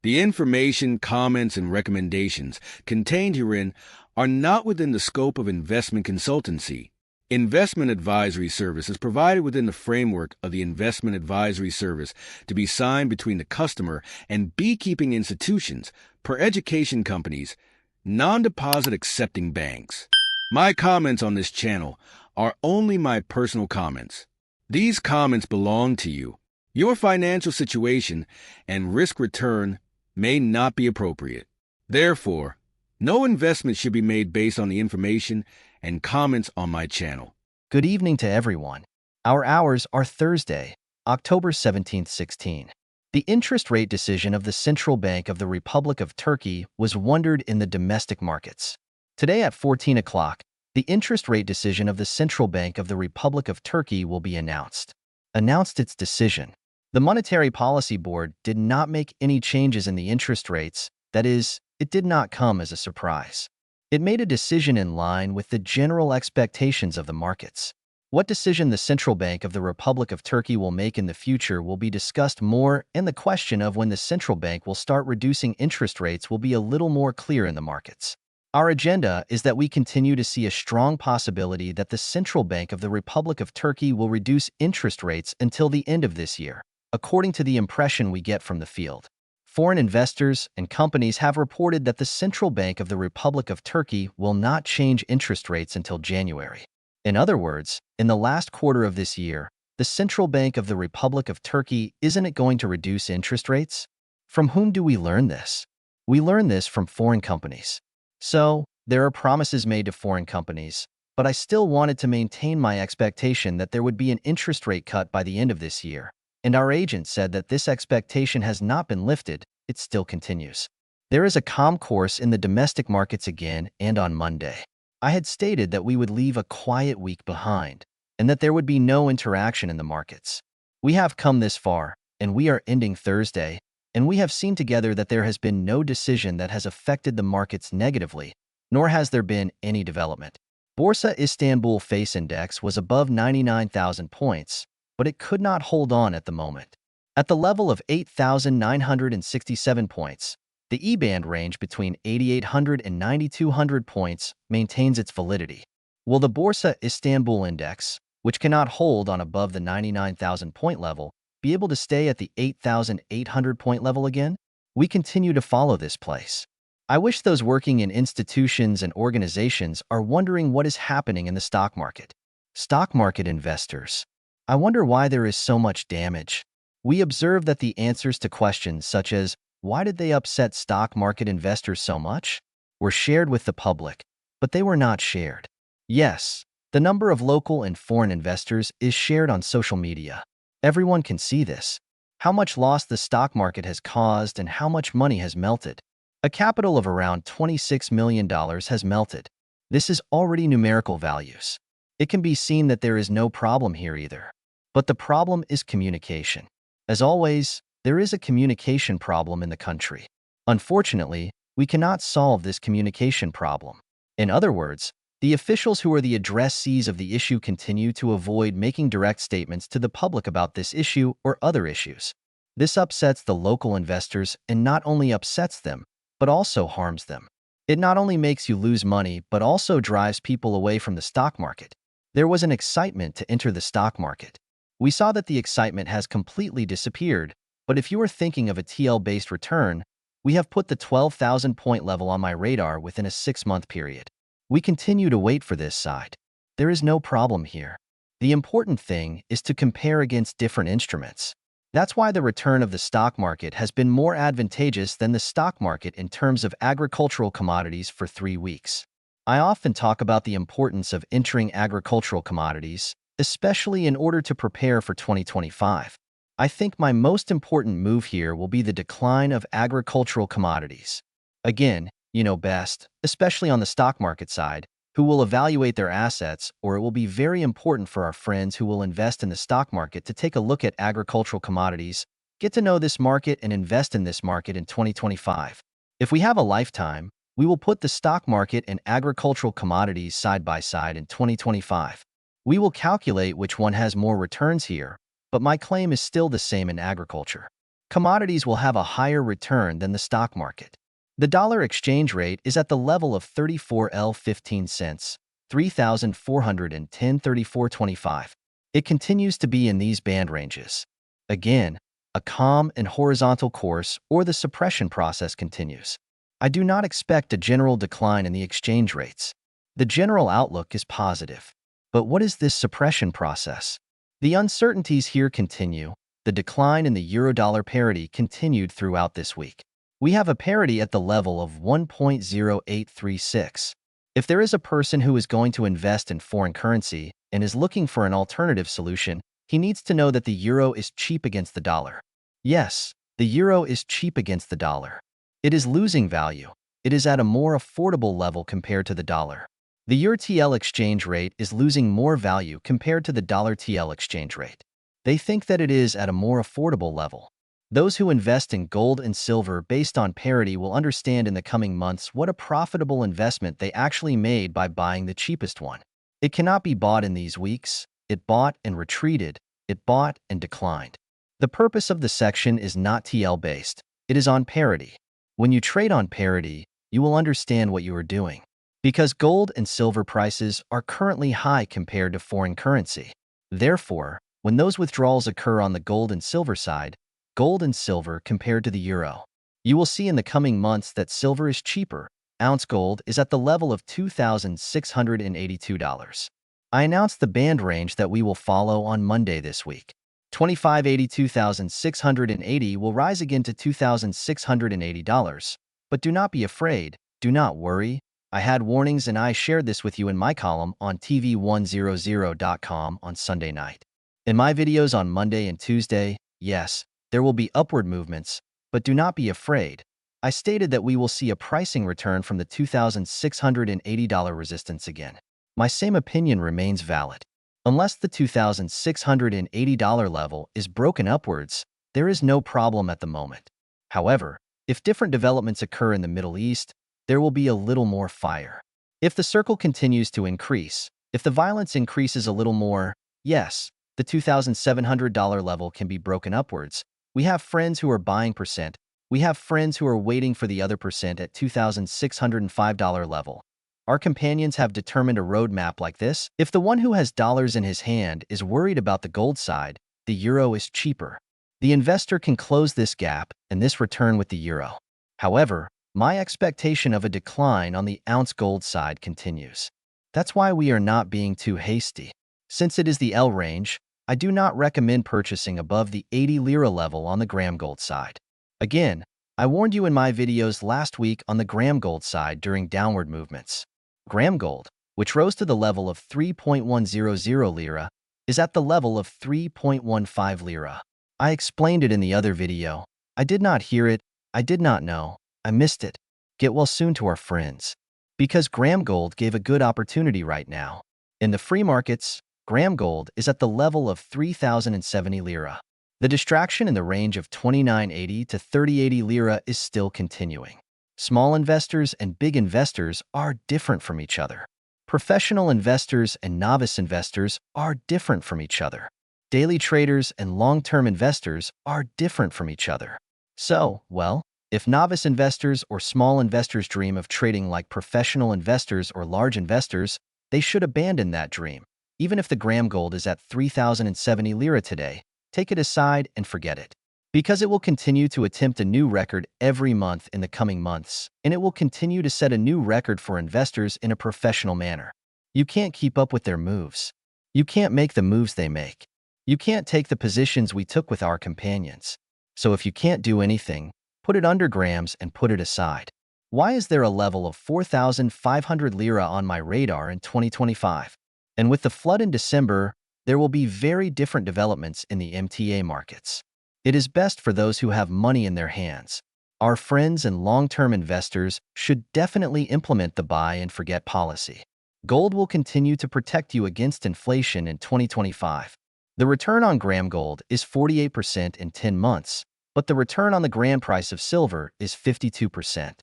The information, comments, and recommendations contained herein are not within the scope of investment consultancy. Investment advisory service is provided within the framework of the investment advisory service to be signed between the customer and beekeeping institutions, per education companies, non-deposit accepting banks. My comments on this channel are only my personal comments. These comments belong to you. Your financial situation and risk return may not be appropriate. Therefore, no investment should be made based on the information and comments on my channel. Good evening to everyone. Our hours are Thursday, October 17th, 16. The interest rate decision of the Central Bank of the Republic of Turkey was wondered in the domestic markets. Today at 14 o'clock, the interest rate decision of the Central Bank of the Republic of Turkey will be announced. Announced its decision. The Monetary Policy Board did not make any changes in the interest rates, that is, it did not come as a surprise. It made a decision in line with the general expectations of the markets. What decision the Central Bank of the Republic of Turkey will make in the future will be discussed more, and the question of when the central bank will start reducing interest rates will be a little more clear in the markets. Our agenda is that we continue to see a strong possibility that the Central Bank of the Republic of Turkey will reduce interest rates until the end of this year, according to the impression we get from the field. Foreign investors and companies have reported that the Central Bank of the Republic of Turkey will not change interest rates until January. In other words, in the last quarter of this year, the Central Bank of the Republic of Turkey isn't going to reduce interest rates? From whom do we learn this? We learn this from foreign companies. So, there are promises made to foreign companies, but I still wanted to maintain my expectation that there would be an interest rate cut by the end of this year. And our agent said that this expectation has not been lifted, it still continues. There is a calm course in the domestic markets again, and on Monday, I had stated that we would leave a quiet week behind, and that there would be no interaction in the markets. We have come this far, and we are ending Thursday, and we have seen together that there has been no decision that has affected the markets negatively, nor has there been any development. Borsa Istanbul face index was above 99,000 points, but it could not hold on at the moment. At the level of 8,967 points, the E-band range between 8,800 and 9,200 points maintains its validity. Will the Borsa Istanbul index, which cannot hold on above the 99,000 point level, be able to stay at the 8,800 point level again? We continue to follow this place. I wish those working in institutions and organizations are wondering what is happening in the stock market. Stock market investors. I wonder why there is so much damage. We observe that the answers to questions such as, why did they upset stock market investors so much, were shared with the public, but they were not shared. Yes, the number of local and foreign investors is shared on social media. Everyone can see this. How much loss the stock market has caused and how much money has melted. A capital of around $26 million has melted. This is already numerical values. It can be seen that there is no problem here either. But the problem is communication. As always, there is a communication problem in the country. Unfortunately, we cannot solve this communication problem. In other words, the officials who are the addressees of the issue continue to avoid making direct statements to the public about this issue or other issues. This upsets the local investors and not only upsets them, but also harms them. It not only makes you lose money, but also drives people away from the stock market. There was an excitement to enter the stock market. We saw that the excitement has completely disappeared, but if you are thinking of a TL-based return, we have put the 12,000 point level on my radar within a 6-month period. We continue to wait for this side. There is no problem here. The important thing is to compare against different instruments. That's why the return of the stock market has been more advantageous than the stock market in terms of agricultural commodities for 3 weeks. I often talk about the importance of entering agricultural commodities, especially in order to prepare for 2025. I think my most important move here will be the decline of agricultural commodities. Again, you know best, especially on the stock market side, who will evaluate their assets, or it will be very important for our friends who will invest in the stock market to take a look at agricultural commodities, get to know this market and invest in this market in 2025. If we have a lifetime, we will put the stock market and agricultural commodities side by side in 2025. We will calculate which one has more returns here, but my claim is still the same in agriculture. Commodities will have a higher return than the stock market. The dollar exchange rate is at the level of 34.15 cents, 3,410.3425. It continues to be in these band ranges. Again, a calm and horizontal course or the suppression process continues. I do not expect a general decline in the exchange rates. The general outlook is positive. But what is this suppression process? The uncertainties here continue. The decline in the euro-dollar parity continued throughout this week. We have a parity at the level of 1.0836. If there is a person who is going to invest in foreign currency and is looking for an alternative solution, he needs to know that the euro is cheap against the dollar. Yes, the euro is cheap against the dollar. It is losing value. It is at a more affordable level compared to the dollar. The euro-TL exchange rate is losing more value compared to the dollar-TL exchange rate. They think that it is at a more affordable level. Those who invest in gold and silver based on parity will understand in the coming months what a profitable investment they actually made by buying the cheapest one. It cannot be bought in these weeks. It bought and retreated. It bought and declined. The purpose of the section is not TL-based. It is on parity. When you trade on parity, you will understand what you are doing. Because gold and silver prices are currently high compared to foreign currency. Therefore, when those withdrawals occur on the gold and silver side, gold and silver compared to the euro, you will see in the coming months that silver is cheaper. Ounce gold is at the level of $2,682. I announced the band range that we will follow on Monday this week. 2,680 will rise again to $2,680. But do not be afraid. Do not worry. I had warnings and I shared this with you in my column on TV100.com on Sunday night. In my videos on Monday and Tuesday, yes, there will be upward movements, but do not be afraid. I stated that we will see a pricing return from the $2,680 resistance again. My same opinion remains valid. Unless the $2,680 level is broken upwards, there is no problem at the moment. However, if different developments occur in the Middle East, there will be a little more fire. If the circle continues to increase, if the violence increases a little more, yes, the $2,700 level can be broken upwards. We have friends who are buying percent. We have friends who are waiting for the other percent at $2,605 level. Our companions have determined a roadmap like this. If the one who has dollars in his hand is worried about the gold side, the euro is cheaper. The investor can close this gap and this return with the euro. However, my expectation of a decline on the ounce gold side continues. That's why we are not being too hasty. Since it is the L range, I do not recommend purchasing above the 80 lira level on the gram gold side. Again, I warned you in my videos last week on the gram gold side during downward movements. Gram gold, which rose to the level of 3.100 lira, is at the level of 3.15 lira. I explained it in the other video. I did not hear it. I did not know. I missed it. Get well soon to our friends. Because gram gold gave a good opportunity right now. In the free markets, gram gold is at the level of 3,070 lira. The distraction in the range of 2980 to 3080 lira is still continuing. Small investors and big investors are different from each other. Professional investors and novice investors are different from each other. Daily traders and long-term investors are different from each other. So, well, if novice investors or small investors dream of trading like professional investors or large investors, they should abandon that dream. Even if the gram gold is at 3,070 lira today, take it aside and forget it. Because it will continue to attempt a new record every month in the coming months, and it will continue to set a new record for investors in a professional manner. You can't keep up with their moves. You can't make the moves they make. You can't take the positions we took with our companions. So if you can't do anything, put it under grams and put it aside. Why is there a level of 4,500 lira on my radar in 2025? And with the flood in December, there will be very different developments in the MTA markets. It is best for those who have money in their hands. Our friends and long-term investors should definitely implement the buy and forget policy. Gold will continue to protect you against inflation in 2025. The return on gram gold is 48% in 10 months, but the return on the gram price of silver is 52%.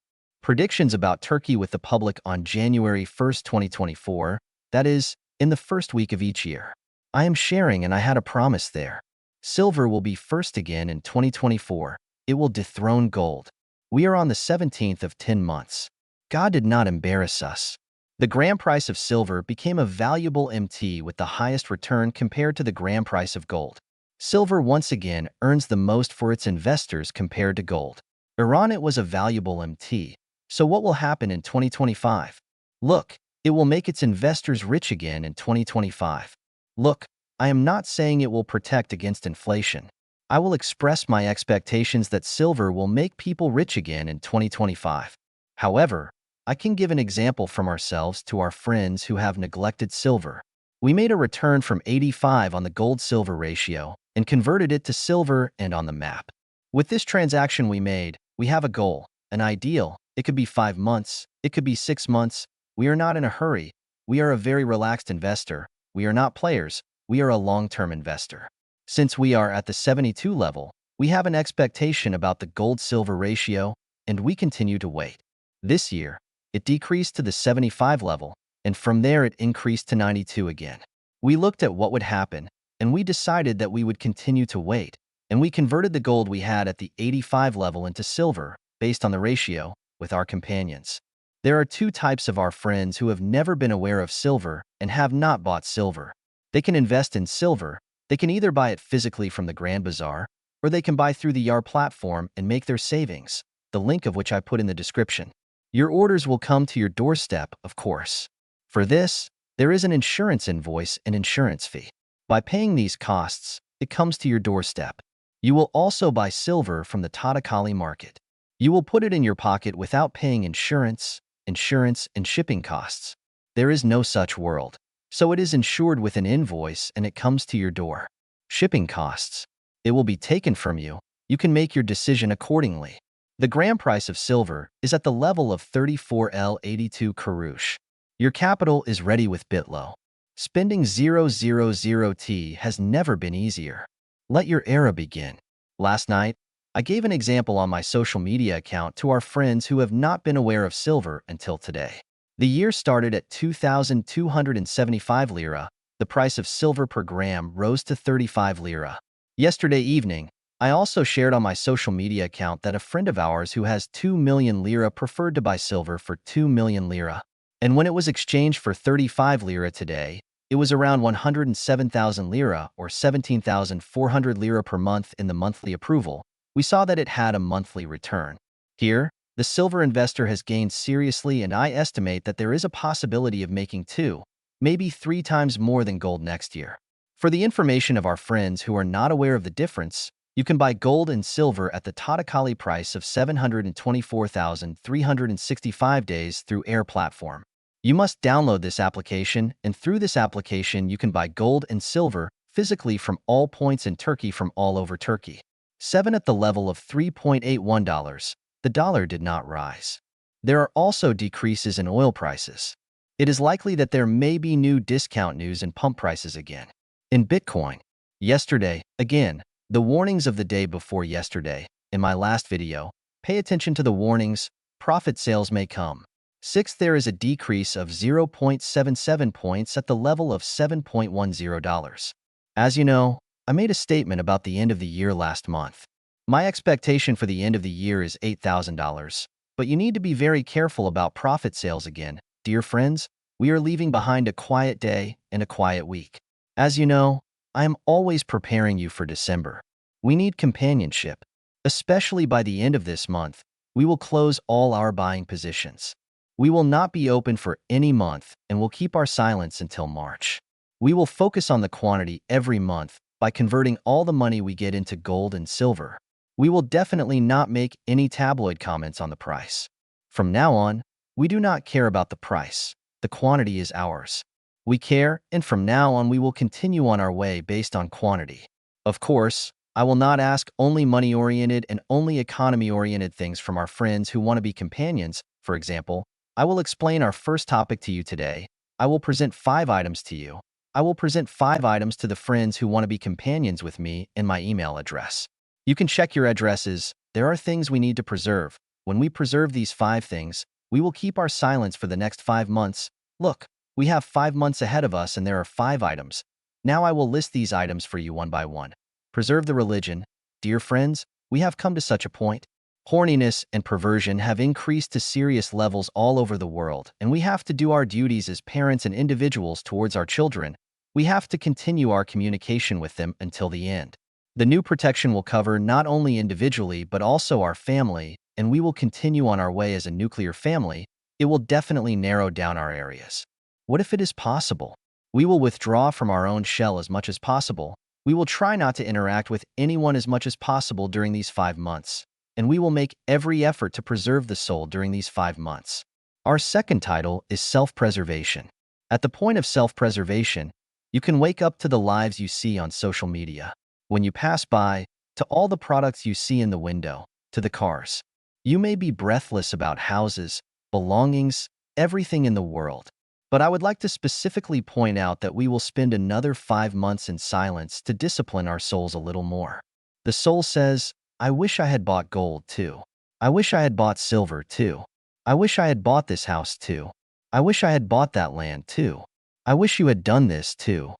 Predictions about Turkey with the public on January 1st, 2024, that is, in the first week of each year. I am sharing and I had a promise there. Silver will be first again in 2024. It will dethrone gold. We are on the 17th of 10 months. God did not embarrass us. The gram price of silver became a valuable MT with the highest return compared to the gram price of gold. Silver once again earns the most for its investors compared to gold. Iran, it was a valuable MT. So what will happen in 2025? Look, it will make its investors rich again in 2025. Look, I am not saying it will protect against inflation. I will express my expectations that silver will make people rich again in 2025. However, I can give an example from ourselves to our friends who have neglected silver. We made a return from 85 on the gold-silver ratio and converted it to silver and on the map. With this transaction we made, we have a goal, an ideal. It could be 5 months, it could be 6 months. We are not in a hurry. We are a very relaxed investor. We are not players. We are a long-term investor. Since we are at the 72 level, we have an expectation about the gold-silver ratio, and we continue to wait. This year, it decreased to the 75 level, and from there it increased to 92 again. We looked at what would happen, and we decided that we would continue to wait, and we converted the gold we had at the 85 level into silver, based on the ratio, with our companions. There are 2 types of our friends who have never been aware of silver and have not bought silver. They can invest in silver. They can either buy it physically from the Grand Bazaar, or they can buy through the YAR platform and make their savings, the link of which I put in the description. Your orders will come to your doorstep, of course. For this, there is an insurance invoice and insurance fee. By paying these costs, it comes to your doorstep. You will also buy silver from the Tatakali market. You will put it in your pocket without paying insurance, and shipping costs. There is no such world. So it is insured with an invoice and it comes to your door. Shipping costs. It will be taken from you. You can make your decision accordingly. The gram price of silver is at the level of 34L82 Kurush. Your capital is ready with Bitlo. Spending 000T has never been easier. Let your era begin. Last night, I gave an example on my social media account to our friends who have not been aware of silver until today. The year started at 2,275 lira. The price of silver per gram rose to 35 lira. Yesterday evening, I also shared on my social media account that a friend of ours who has 2 million lira preferred to buy silver for 2 million lira. And when it was exchanged for 35 lira today, it was around 107,000 lira or 17,400 lira per month in the monthly approval. We saw that it had a monthly return. Here, the silver investor has gained seriously, and I estimate that there is a possibility of making 2, maybe 3 times more than gold next year. For the information of our friends who are not aware of the difference, you can buy gold and silver at the Tatakali price of 724,365 days through Air platform. You must download this application, and through this application you can buy gold and silver physically from all points in Turkey from all over Turkey. 7 at the level of $3.81. The dollar did not rise. There are also decreases in oil prices. It is likely that there may be new discount news and pump prices again. In Bitcoin, yesterday, again, the warnings of the day before yesterday, in my last video, pay attention to the warnings, profit sales may come. 6, there is a decrease of 0.77 points at the level of $7.10. As you know, I made a statement about the end of the year last month. My expectation for the end of the year is $8,000, but you need to be very careful about profit sales again. Dear friends, we are leaving behind a quiet day and a quiet week. As you know, I am always preparing you for December. We need companionship. Especially by the end of this month, we will close all our buying positions. We will not be open for any month and will keep our silence until March. We will focus on the quantity every month by converting all the money we get into gold and silver. We will definitely not make any tabloid comments on the price. From now on, we do not care about the price. The quantity is ours. We care, and from now on we will continue on our way based on quantity. Of course, I will not ask only money-oriented and only economy-oriented things from our friends who want to be companions. For example, I will explain our first topic to you today. I will present 5 items to you. I will present 5 items to the friends who want to be companions with me in my email address. You can check your addresses. There are things we need to preserve. When we preserve these 5 things, we will keep our silence for the next 5 months. Look, we have 5 months ahead of us and there are 5 items. Now I will list these items for you one by one. Preserve the religion. Dear friends, we have come to such a point. Horniness and perversion have increased to serious levels all over the world, and we have to do our duties as parents and individuals towards our children. We have to continue our communication with them until the end. The new protection will cover not only individually but also our family, and we will continue on our way as a nuclear family. It will definitely narrow down our areas. What if it is possible? We will withdraw from our own shell as much as possible. We will try not to interact with anyone as much as possible during these 5 months, and we will make every effort to preserve the soul during these 5 months. Our second title is self-preservation. At the point of self-preservation, you can wake up to the lives you see on social media. When you pass by, to all the products you see in the window, to the cars. You may be breathless about houses, belongings, everything in the world. But I would like to specifically point out that we will spend another 5 months in silence to discipline our souls a little more. The soul says, I wish I had bought gold too. I wish I had bought silver too. I wish I had bought this house too. I wish I had bought that land too. I wish you had done this too.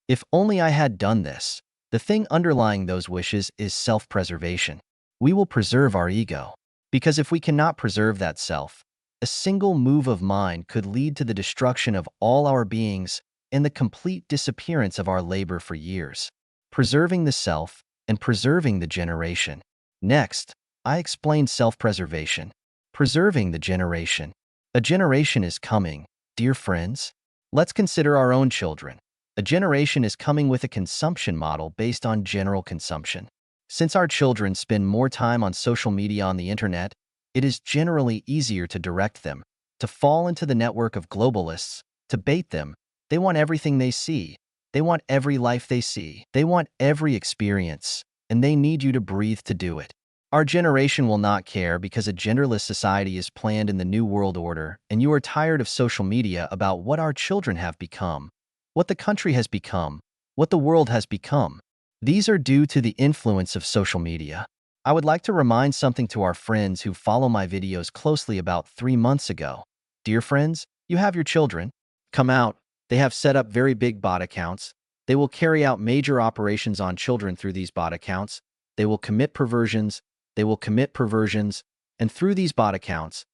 If only I had done this. The thing underlying those wishes is self-preservation. We will preserve our ego. Because if we cannot preserve that self, a single move of mind could lead to the destruction of all our beings and the complete disappearance of our labor for years. Preserving the self and preserving the generation. Next, I explained self-preservation. Preserving the generation. A generation is coming, dear friends. Let's consider our own children. A generation is coming with a consumption model based on general consumption. Since our children spend more time on social media on the internet, it is generally easier to direct them, to fall into the network of globalists, to bait them. They want everything they see. They want every life they see. They want every experience, and they need you to breathe to do it. Our generation will not care because a genderless society is planned in the New World Order, and you are tired of social media about what our children have become, what the country has become, what the world has become. These are due to the influence of social media. I would like to remind something to our friends who follow my videos closely about 3 months ago. Dear friends, you have your children. Come out. They have set up very big bot accounts. They will carry out major operations on children through these bot accounts. They will commit perversions. They will commit perversions. And through these bot accounts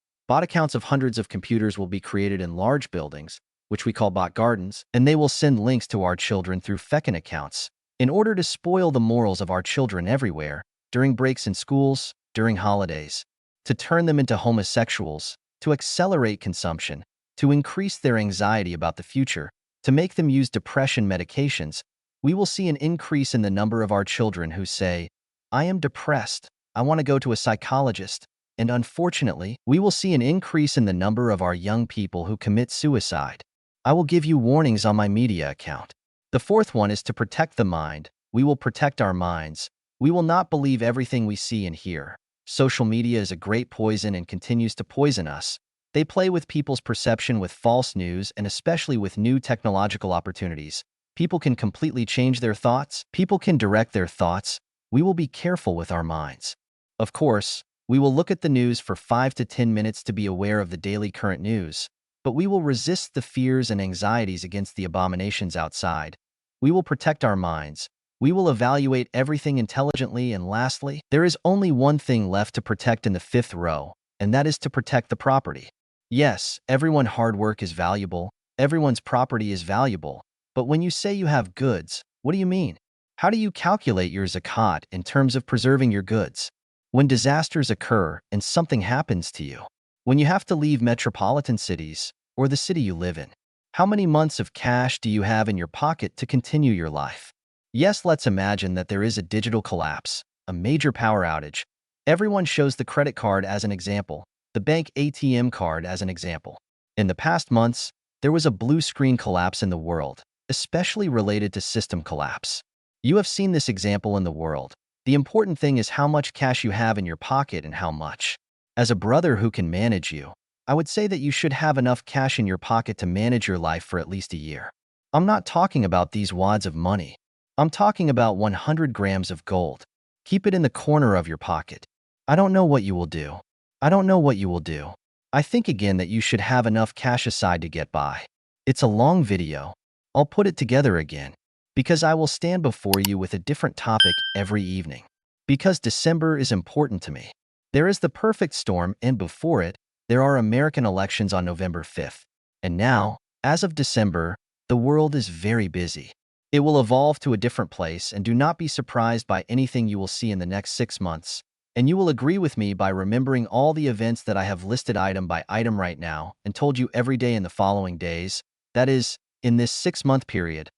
of hundreds of computers will be created in large buildings, which we call bot gardens, and they will send links to our children through feckin' accounts in order to spoil the morals of our children everywhere, during breaks in schools, during holidays, to turn them into homosexuals, to accelerate consumption, to increase their anxiety about the future, to make them use depression medications. We will see an increase in the number of our children who say, I am depressed, I want to go to a psychologist. And unfortunately, we will see an increase in the number of our young people who commit suicide. I will give you warnings on my media account. The fourth one is to protect the mind. We will protect our minds. We will not believe everything we see and hear. Social media is a great poison and continues to poison us. They play with people's perception with false news and especially with new technological opportunities. People can completely change their thoughts. People can direct their thoughts. We will be careful with our minds. Of course, we will look at the news for 5 to 10 minutes to be aware of the daily current news, but we will resist the fears and anxieties against the abominations outside. We will protect our minds. We will evaluate everything intelligently, and lastly, there is only one thing left to protect in the 5th row, and that is to protect the property. Yes, everyone's hard work is valuable, everyone's property is valuable, but when you say you have goods, what do you mean? How do you calculate your zakat in terms of preserving your goods? When disasters occur and something happens to you, when you have to leave metropolitan cities or the city you live in, how many months of cash do you have in your pocket to continue your life? Yes, let's imagine that there is a digital collapse, a major power outage. Everyone shows the credit card as an example, the bank ATM card as an example. In the past months, there was a blue screen collapse in the world, especially related to system collapse. You have seen this example in the world. The important thing is how much cash you have in your pocket and how much. As a brother who can manage you, I would say that you should have enough cash in your pocket to manage your life for at least a year. I'm not talking about these wads of money. I'm talking about 100 grams of gold. Keep it in the corner of your pocket. I don't know what you will do. I don't know what you will do. I think again that you should have enough cash aside to get by. It's a long video. I'll put it together again. Because I will stand before you with a different topic every evening. Because December is important to me. There is the perfect storm, and before it, there are American elections on November 5th. And now, as of December, the world is very busy. It will evolve to a different place, and do not be surprised by anything you will see in the next 6 months. And you will agree with me by remembering all the events that I have listed item by item right now and told you every day in the following days, that is, in this 6-month period,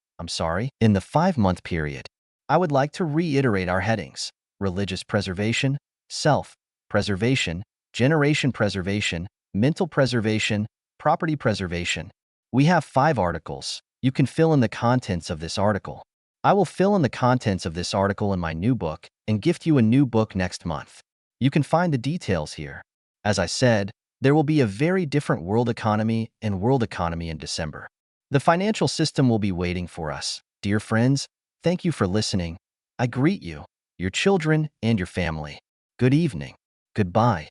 in the 5-month period. I would like to reiterate our headings: religious preservation, self-preservation, generation preservation, mental preservation, property preservation. We have 5 articles. You can fill in the contents of this article. I will fill in the contents of this article in my new book and gift you a new book next month. You can find the details here. As I said, there will be a very different world economy in December. The financial system will be waiting for us. Dear friends, thank you for listening. I greet you, your children, and your family. Good evening. Goodbye.